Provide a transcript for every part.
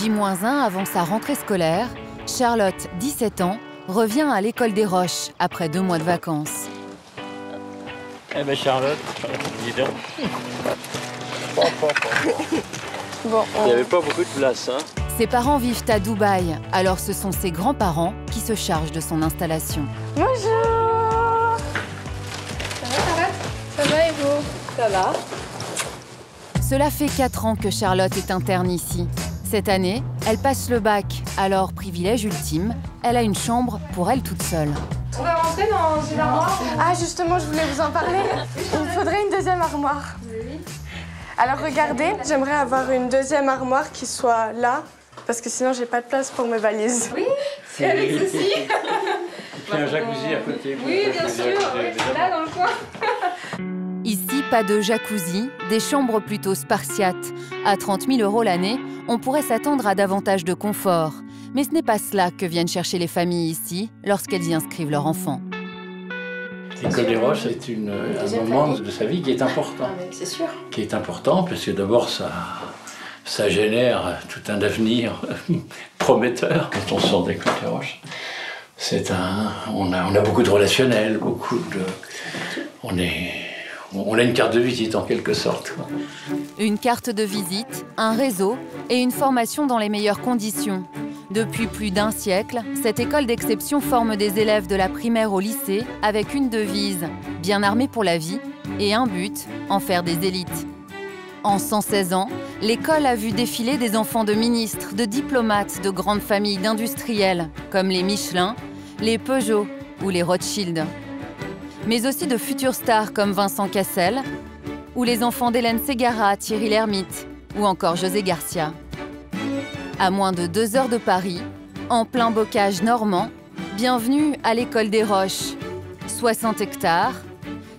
J-1 avant sa rentrée scolaire, Charlotte, 17 ans, revient à l'école des Roches après 2 mois de vacances. Eh ben Charlotte, dis donc. Bon, Il n'y avait pas beaucoup de place, hein. Ses parents vivent à Dubaï, alors ce sont ses grands-parents qui se chargent de son installation. Bonjour. Ça va, Charlotte? Ça va et vous? Ça va. Cela fait 4 ans que Charlotte est interne ici. Cette année, elle passe le bac, alors privilège ultime, elle a une chambre pour elle toute seule. On va rentrer dans une armoire. Ah, justement, je voulais vous en parler. Il me faudrait une deuxième armoire. Oui. Alors regardez, j'aimerais avoir une deuxième armoire qui soit là, parce que sinon j'ai pas de place pour mes valises. Oui, c'est avec ceci. Il y a un jacuzzi à côté. Oui, bien sûr, là dans le coin. Ici, pas de jacuzzi, des chambres plutôt spartiates. À 30 000 € l'année, on pourrait s'attendre à davantage de confort. Mais ce n'est pas cela que viennent chercher les familles ici lorsqu'elles y inscrivent leurs enfants. L'école des Roches, c'est un moment de sa vie qui est important. C'est sûr. Qui est important parce que d'abord, ça génère tout un avenir prometteur quand on sort d'école des Roches. On a beaucoup de relationnel, on a une carte de visite en quelque sorte. Une carte de visite, un réseau et une formation dans les meilleures conditions. Depuis plus d'1 siècle, cette école d'exception forme des élèves de la primaire au lycée avec une devise, bien armés pour la vie, et un but, en faire des élites. En 116 ans, l'école a vu défiler des enfants de ministres, de diplomates, de grandes familles d'industriels, comme les Michelin, les Peugeot ou les Rothschild. Mais aussi de futures stars comme Vincent Cassel, ou les enfants d'Hélène Ségara, Thierry Lhermitte, ou encore José Garcia. À moins de 2 heures de Paris, en plein bocage normand, bienvenue à l'école des Roches. 60 hectares,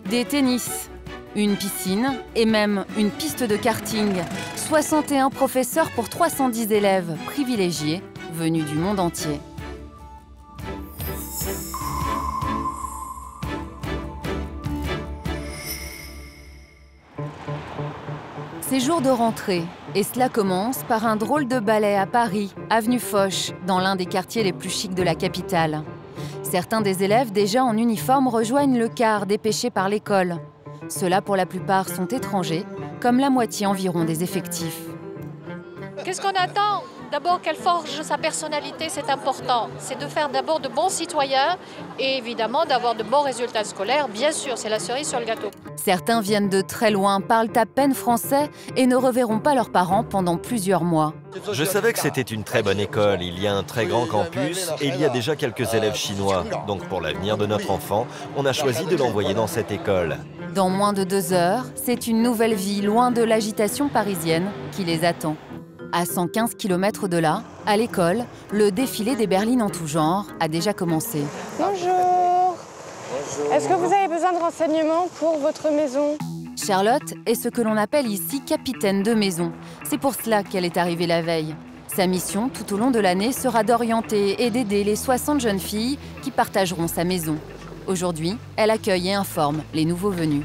des tennis, une piscine et même une piste de karting. 61 professeurs pour 310 élèves privilégiés venus du monde entier. C'est jour de rentrée, et cela commence par un drôle de ballet à Paris, avenue Foch, dans l'un des quartiers les plus chics de la capitale. Certains des élèves déjà en uniforme rejoignent le car dépêché par l'école. Ceux-là, pour la plupart, sont étrangers, comme la moitié environ des effectifs. Qu'est-ce qu'on attend? D'abord qu'elle forge sa personnalité, c'est important. C'est de faire d'abord de bons citoyens et évidemment d'avoir de bons résultats scolaires. Bien sûr, c'est la cerise sur le gâteau. Certains viennent de très loin, parlent à peine français et ne reverront pas leurs parents pendant plusieurs mois. Je savais que c'était une très bonne école, il y a un très grand campus et il y a déjà quelques élèves chinois. Donc pour l'avenir de notre enfant, on a choisi de l'envoyer dans cette école. Dans moins de 2 heures, c'est une nouvelle vie loin de l'agitation parisienne qui les attend. À 115 km de là, à l'école, le défilé des berlines en tout genre a déjà commencé. Bonjour. Bonjour. Est-ce que vous avez besoin de renseignements pour votre maison? Charlotte est ce que l'on appelle ici capitaine de maison. C'est pour cela qu'elle est arrivée la veille. Sa mission, tout au long de l'année, sera d'orienter et d'aider les 60 jeunes filles qui partageront sa maison. Aujourd'hui, elle accueille et informe les nouveaux venus.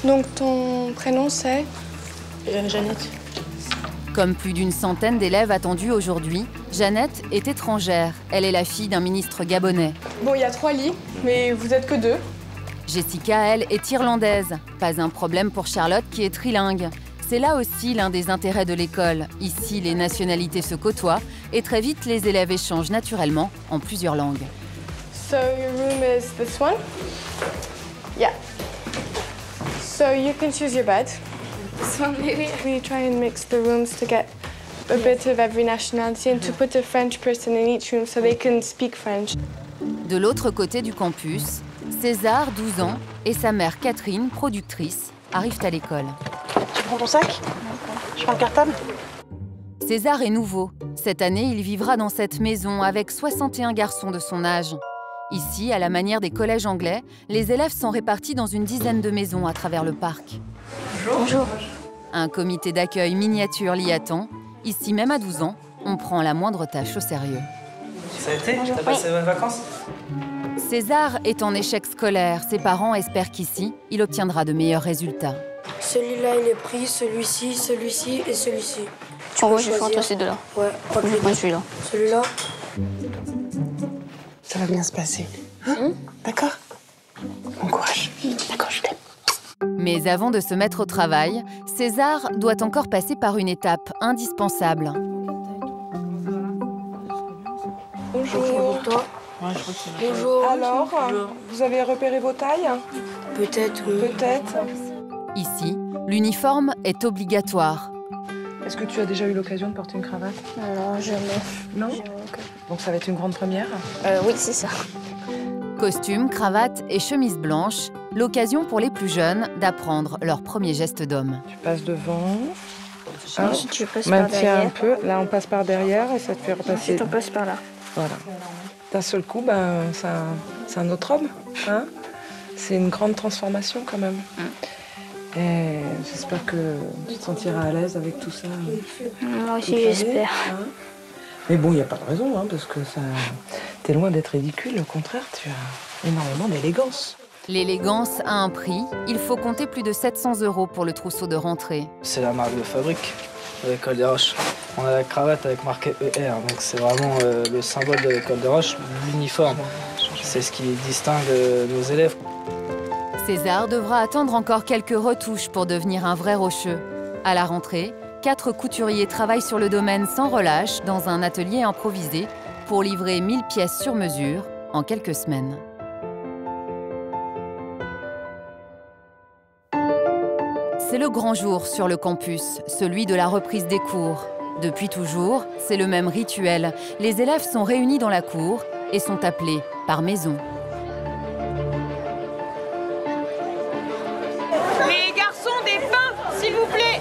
Donc ton prénom c'est? Jeannette. Comme plus d'une centaine d'élèves attendus aujourd'hui, Jeannette est étrangère. Elle est la fille d'un ministre gabonais. Bon, il y a 3 lits, mais vous êtes que 2. Jessica, elle, est irlandaise. Pas un problème pour Charlotte qui est trilingue. C'est là aussi l'un des intérêts de l'école. Ici, les nationalités se côtoient et très vite, les élèves échangent naturellement en plusieurs langues. So your room is this one? Yeah. So you can choose your bed. This one maybe? We try and mix the rooms to get a bit of every nationality and to put a French person in each room so they can speak French. De l'autre côté du campus, César, 12 ans, et sa mère Catherine, productrice, arrivent à l'école. Tu prends ton sac? Je prends le cartable. César est nouveau. Cette année, il vivra dans cette maison avec 61 garçons de son âge. Ici, à la manière des collèges anglais, les élèves sont répartis dans une dizaine de maisons à travers le parc. Bonjour. Un comité d'accueil miniature l'y attend. Ici, même à 12 ans, on prend la moindre tâche au sérieux. Ça a été? T'as passé de bonnes vacances? César est en échec scolaire. Ses parents espèrent qu'ici, il obtiendra de meilleurs résultats. Celui-là, il est pris, celui-ci, celui-ci et celui-ci. En gros, je prends ces deux-là. Ouais, Je prends celui-là. Celui-là. Ça va bien se passer. Hein? D'accord? Bon courage. D'accord, je t'aime. Mais avant de se mettre au travail, César doit encore passer par une étape indispensable. Bonjour. Toi. Ouais, je crois que c'est la Bonjour. Alors, vous avez repéré vos tailles? Peut-être, oui. Peut-être. Ici, l'uniforme est obligatoire. Est-ce que tu as déjà eu l'occasion de porter une cravate? Non, jamais. Non? Donc ça va être une grande première? Oui, c'est ça. Costume, cravate et chemise blanche, l'occasion pour les plus jeunes d'apprendre leurs premiers gestes d'homme. Tu passes devant. Ensuite, tu passes par Maintiens derrière. un peu. Là, on passe par derrière et ça te fait repasser. Ensuite, on passe par là. Voilà. D'un seul coup, c'est un autre homme. Hein, c'est une grande transformation quand même. Et j'espère que tu te sentiras à l'aise avec tout ça. Moi aussi, j'espère. Hein. Mais bon, il n'y a pas de raison, hein, parce que t'es loin d'être ridicule. Au contraire, tu as énormément d'élégance. L'élégance a un prix. Il faut compter plus de 700 € pour le trousseau de rentrée. C'est la marque de fabrique de l'école des Roches. On a la cravate avec marqué ER, donc c'est vraiment le symbole de l'école des Roches, l'uniforme. C'est ce qui distingue nos élèves. César devra attendre encore quelques retouches pour devenir un vrai rocheux. À la rentrée, 4 couturiers travaillent sur le domaine sans relâche dans un atelier improvisé pour livrer 1000 pièces sur mesure en quelques semaines. C'est le grand jour sur le campus, celui de la reprise des cours. Depuis toujours, c'est le même rituel. Les élèves sont réunis dans la cour et sont appelés par maison. Les garçons, des pains, s'il vous plaît.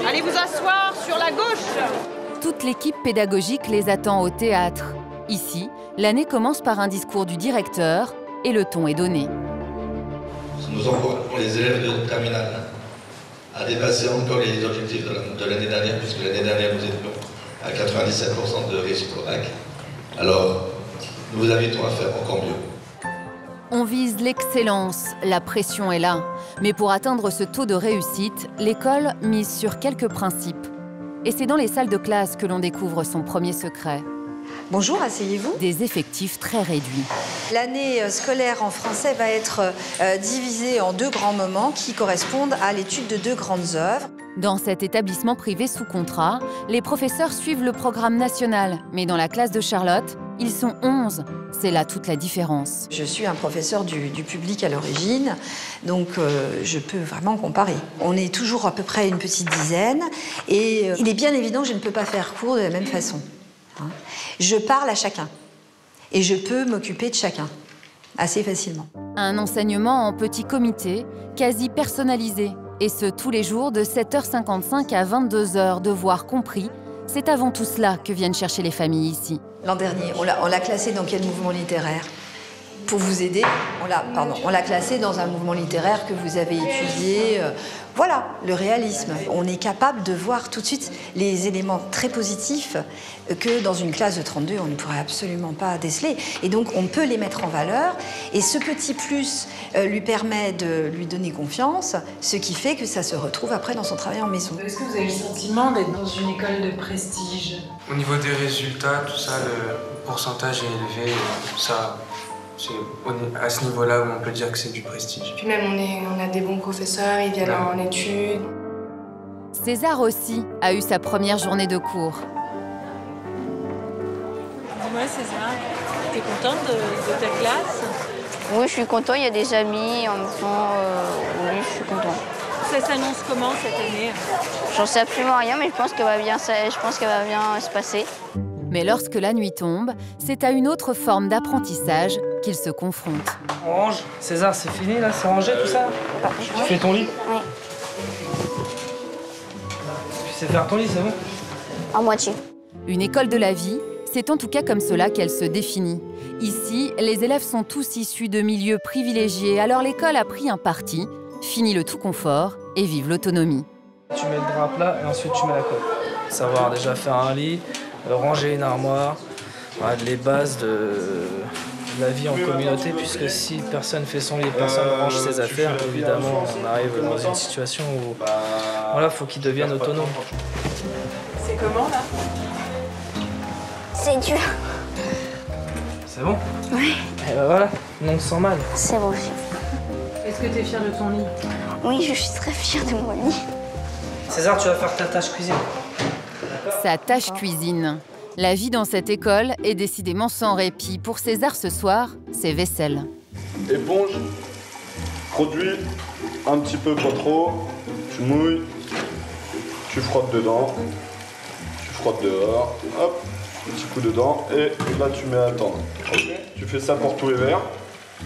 Allez vous asseoir sur la gauche. Toute l'équipe pédagogique les attend au théâtre. Ici, l'année commence par un discours du directeur et le ton est donné. Nous encourageons les élèves de terminale à dépasser encore les objectifs de l'année dernière, puisque l'année dernière nous étions à 97% de réussite au bac. Alors, nous vous invitons à faire encore mieux. On vise l'excellence, la pression est là. Mais pour atteindre ce taux de réussite, l'école mise sur quelques principes. Et c'est dans les salles de classe que l'on découvre son premier secret. Bonjour, asseyez-vous. Des effectifs très réduits. L'année scolaire en français va être divisée en 2 grands moments qui correspondent à l'étude de 2 grandes œuvres. Dans cet établissement privé sous contrat, les professeurs suivent le programme national. Mais dans la classe de Charlotte, ils sont 11. C'est là toute la différence. Je suis un professeur du public à l'origine, donc je peux vraiment comparer. On est toujours à peu près une petite dizaine et il est bien évident que je ne peux pas faire cours de la même façon. Je parle à chacun et je peux m'occuper de chacun assez facilement. Un enseignement en petit comité, quasi personnalisé, et ce tous les jours de 7h55 à 22h, devoirs compris. C'est avant tout cela que viennent chercher les familles ici. L'an dernier, on l'a classé dans quel mouvement littéraire? Pour vous aider, on l'a classé dans un mouvement littéraire que vous avez étudié. Voilà, le réalisme. On est capable de voir tout de suite les éléments très positifs que dans une classe de 32, on ne pourrait absolument pas déceler. Et donc, on peut les mettre en valeur. Et ce petit plus lui permet de lui donner confiance, ce qui fait que ça se retrouve après dans son travail en maison. Est-ce que vous avez le sentiment d'être dans une école de prestige? Au niveau des résultats, tout ça, le pourcentage est élevé, ça... C'est à ce niveau-là où on peut dire que c'est du prestige. Puis même, on a des bons professeurs, ils viennent en études. César aussi a eu sa première journée de cours. Dis-moi César, t'es contente de ta classe? Oui, je suis content, il y a des amis, en même temps, oui, je suis content. Ça s'annonce comment cette année? J'en sais absolument rien, mais je pense qu'elle va bien se passer. Mais lorsque la nuit tombe, c'est à une autre forme d'apprentissage qu'ils se confrontent. On range. César, c'est fini là? C'est rangé tout ça? Tu fais ton lit? Oui. Tu sais faire ton lit, c'est bon? En moitié. Une école de la vie, c'est en tout cas comme cela qu'elle se définit. Ici, les élèves sont tous issus de milieux privilégiés, alors l'école a pris un parti, fini le tout confort et vive l'autonomie. Tu mets le drap plat et ensuite tu mets la colle. Savoir déjà faire un lit, ranger une armoire, voilà, les bases de la vie en communauté, puisque si personne fait son lit, personne range ses affaires, évidemment on arrive dans une situation où voilà, faut qu'ils deviennent autonomes. C'est C'est comment là? C'est dur. C'est bon? Oui. Et ben voilà, non sans mal. C'est bon. Est-ce que tu es fière de ton lit? Oui, je suis très fière de mon lit. César, tu vas faire ta tâche cuisine. Sa tâche cuisine. La vie dans cette école est décidément sans répit. Pour César ce soir, c'est vaisselle. Éponge, produit, un petit peu, pas trop. Tu mouilles, tu frottes dedans, tu frottes dehors, hop, un petit coup dedans, et là tu mets à attendre. Okay. Tu fais ça pour tous les verres,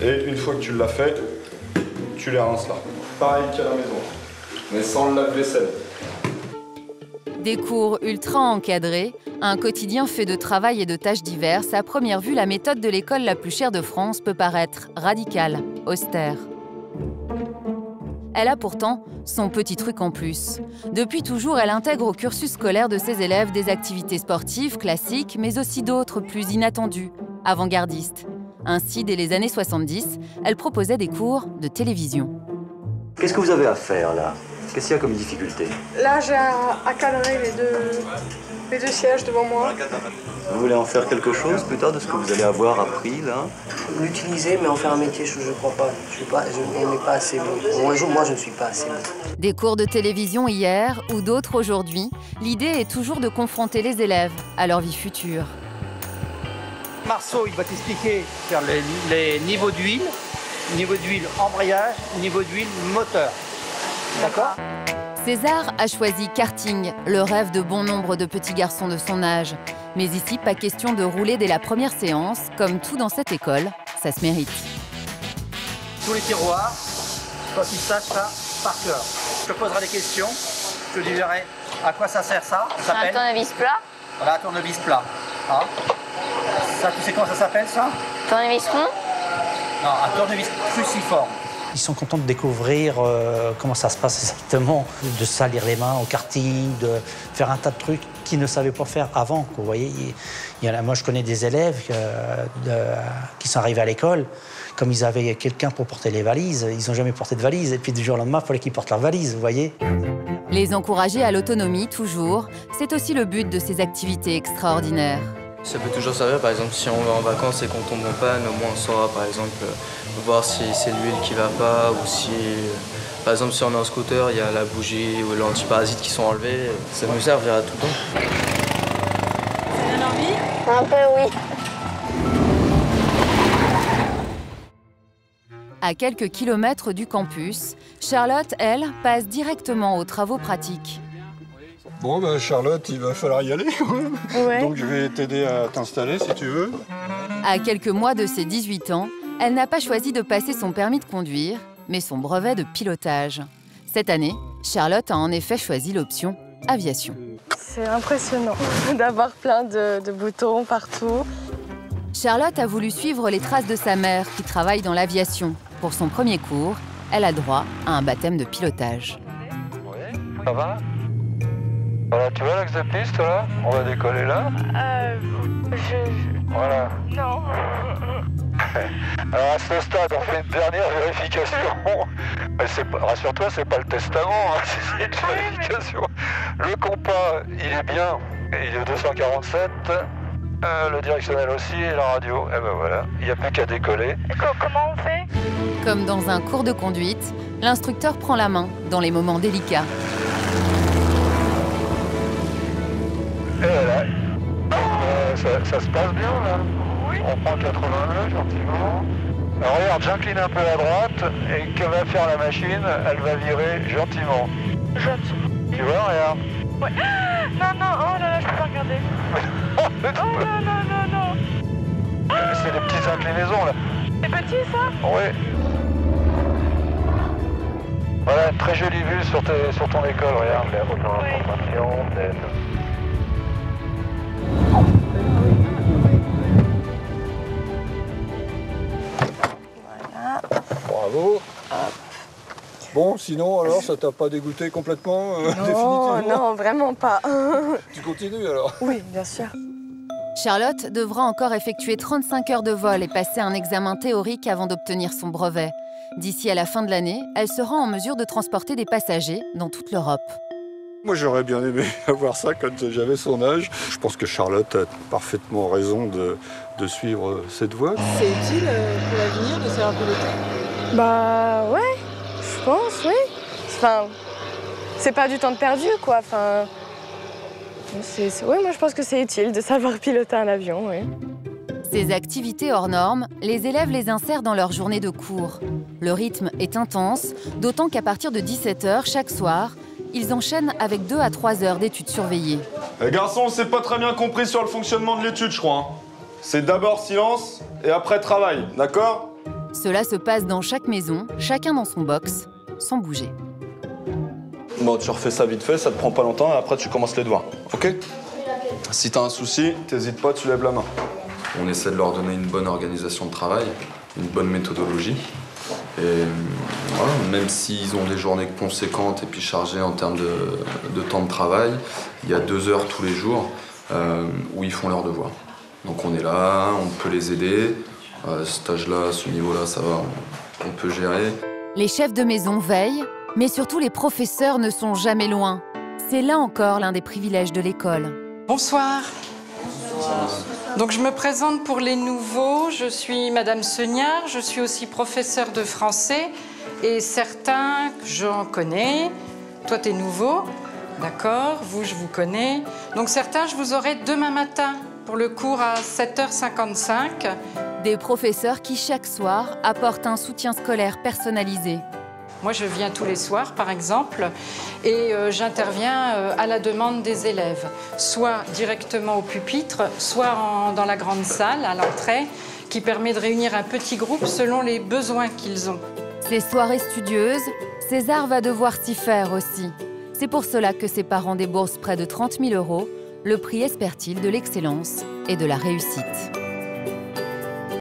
et une fois que tu l'as fait, tu les rinces là. Pareil qu'à la maison, mais sans le lave-vaisselle. Des cours ultra encadrés, un quotidien fait de travail et de tâches diverses. À première vue, la méthode de l'école la plus chère de France peut paraître radicale, austère. Elle a pourtant son petit truc en plus. Depuis toujours, elle intègre au cursus scolaire de ses élèves des activités sportives classiques, mais aussi d'autres plus inattendues, avant-gardistes. Ainsi, dès les années 70, elle proposait des cours de télévision. Qu'est-ce que vous avez à faire là? Qu'est-ce qu'il y a comme difficulté? Là, j'ai à cadrer les deux sièges devant moi. Vous voulez en faire quelque chose plus tard de ce que vous allez avoir appris là? L'utiliser, mais en faire un métier, je ne crois pas. On n'est pas assez bon. Moi, je ne suis pas assez bon. Des cours de télévision hier ou d'autres aujourd'hui, l'idée est toujours de confronter les élèves à leur vie future. Marceau, il va t'expliquer sur les niveaux d'huile, niveau d'huile embrayage, niveau d'huile moteur. D'accord? César a choisi karting, le rêve de bon nombre de petits garçons de son âge. Mais ici, pas question de rouler dès la première séance. Comme tout dans cette école, ça se mérite. Tous les tiroirs, toi qui saches ça par cœur. Je te poserai des questions, je te dirai à quoi ça sert ça. C'est un tournevis plat? Voilà, un tournevis plat. Ah. Ça, tu sais comment ça s'appelle ça? Tournevis rond? Non, un tournevis cruciforme. Ils sont contents de découvrir comment ça se passe exactement, de salir les mains au karting, de faire un tas de trucs qu'ils ne savaient pas faire avant. Vous voyez, moi, je connais des élèves qui sont arrivés à l'école, comme ils avaient quelqu'un pour porter les valises, ils n'ont jamais porté de valise, et puis du jour au lendemain, il fallait qu'ils portent leurs valises, vous voyez. Les encourager à l'autonomie, toujours, c'est aussi le but de ces activités extraordinaires. Ça peut toujours servir, par exemple, si on va en vacances et qu'on tombe en panne, au moins on saura, par exemple, voir si c'est l'huile qui va pas, ou si, par exemple, si on est en scooter, il y a la bougie ou l'antiparasite qui sont enlevés. Ça nous servira tout le temps. Ça donne envie? Un peu, oui. À quelques kilomètres du campus, Charlotte, elle, passe directement aux travaux pratiques. Bon, ben Charlotte, il va falloir y aller. Ouais. Donc je vais t'aider à t'installer si tu veux. À quelques mois de ses 18 ans, elle n'a pas choisi de passer son permis de conduire, mais son brevet de pilotage. Cette année, Charlotte a en effet choisi l'option aviation. C'est impressionnant d'avoir plein de boutons partout. Charlotte a voulu suivre les traces de sa mère qui travaille dans l'aviation. Pour son premier cours, elle a droit à un baptême de pilotage. Ça va? Voilà, tu vois l'axe de piste là? On va décoller là. Voilà. Non. Alors à ce stade, on fait une dernière vérification. Rassure-toi, c'est pas le testament, hein, c'est une vérification. Le compas, il est bien, il est 247. Le directionnel aussi et la radio. Et ben voilà, il n'y a plus qu'à décoller. Comment on fait? Comme dans un cours de conduite, l'instructeur prend la main dans les moments délicats. Et voilà. Ça se passe bien là. Oui. On prend 89 gentiment. Alors regarde, j'incline un peu à droite et que va faire la machine? Elle va virer gentiment. Gentiment. Tu vois, regarde. Ouais. Non, oh là là, je peux pas regarder. Oh non. C'est des petites inclinaisons là. C'est petit ça? Oui. Voilà, très jolie vue sur ton école, regarde. Oui. Voilà. Bravo. Bon, sinon, alors, ça t'a pas dégoûté complètement, définitivement? Non, vraiment pas. Tu continues, alors? Oui, bien sûr. Charlotte devra encore effectuer 35 heures de vol et passer un examen théorique avant d'obtenir son brevet. D'ici à la fin de l'année, elle sera en mesure de transporter des passagers dans toute l'Europe. Moi, j'aurais bien aimé avoir ça quand j'avais son âge. Je pense que Charlotte a parfaitement raison de suivre cette voie. C'est utile pour l'avenir de savoir piloter? Bah ouais, je pense, oui. Enfin, c'est pas du temps de perdu, quoi. Enfin, ouais, moi je pense que c'est utile de savoir piloter un avion, oui. Ces activités hors normes, les élèves les insèrent dans leur journée de cours. Le rythme est intense, d'autant qu'à partir de 17 h chaque soir, ils enchaînent avec 2 à 3 heures d'études surveillées. Les garçons, on s'est pas très bien compris sur le fonctionnement de l'étude, je crois. C'est d'abord silence et après travail, d'accord? Cela se passe dans chaque maison, chacun dans son box, sans bouger. Bon, tu refais ça vite fait, ça te prend pas longtemps et après tu commences les devoirs, ok? Si t'as un souci, t'hésites pas, tu lèves la main. On essaie de leur donner une bonne organisation de travail, une bonne méthodologie. Et voilà, même s'ils ont des journées conséquentes et puis chargées en termes de temps de travail, il y a 2 heures tous les jours où ils font leurs devoirs. Donc on est là, on peut les aider. À cet âge-là, à ce niveau-là, ça va, on peut gérer. Les chefs de maison veillent, mais surtout les professeurs ne sont jamais loin. C'est là encore l'un des privilèges de l'école. Bonsoir. Donc je me présente pour les nouveaux, je suis Madame Seniard, je suis aussi professeure de français et certains, j'en connais, toi t'es nouveau, d'accord, vous je vous connais, donc certains je vous aurai demain matin pour le cours à 7h55. Des professeurs qui chaque soir apportent un soutien scolaire personnalisé. Moi, je viens tous les soirs, par exemple, et j'interviens à la demande des élèves, soit directement au pupitre, soit dans la grande salle, à l'entrée, qui permet de réunir un petit groupe selon les besoins qu'ils ont. Ces soirées studieuses, César va devoir s'y faire aussi. C'est pour cela que ses parents déboursent près de 30 000 €, le prix espère-t-il de l'excellence et de la réussite.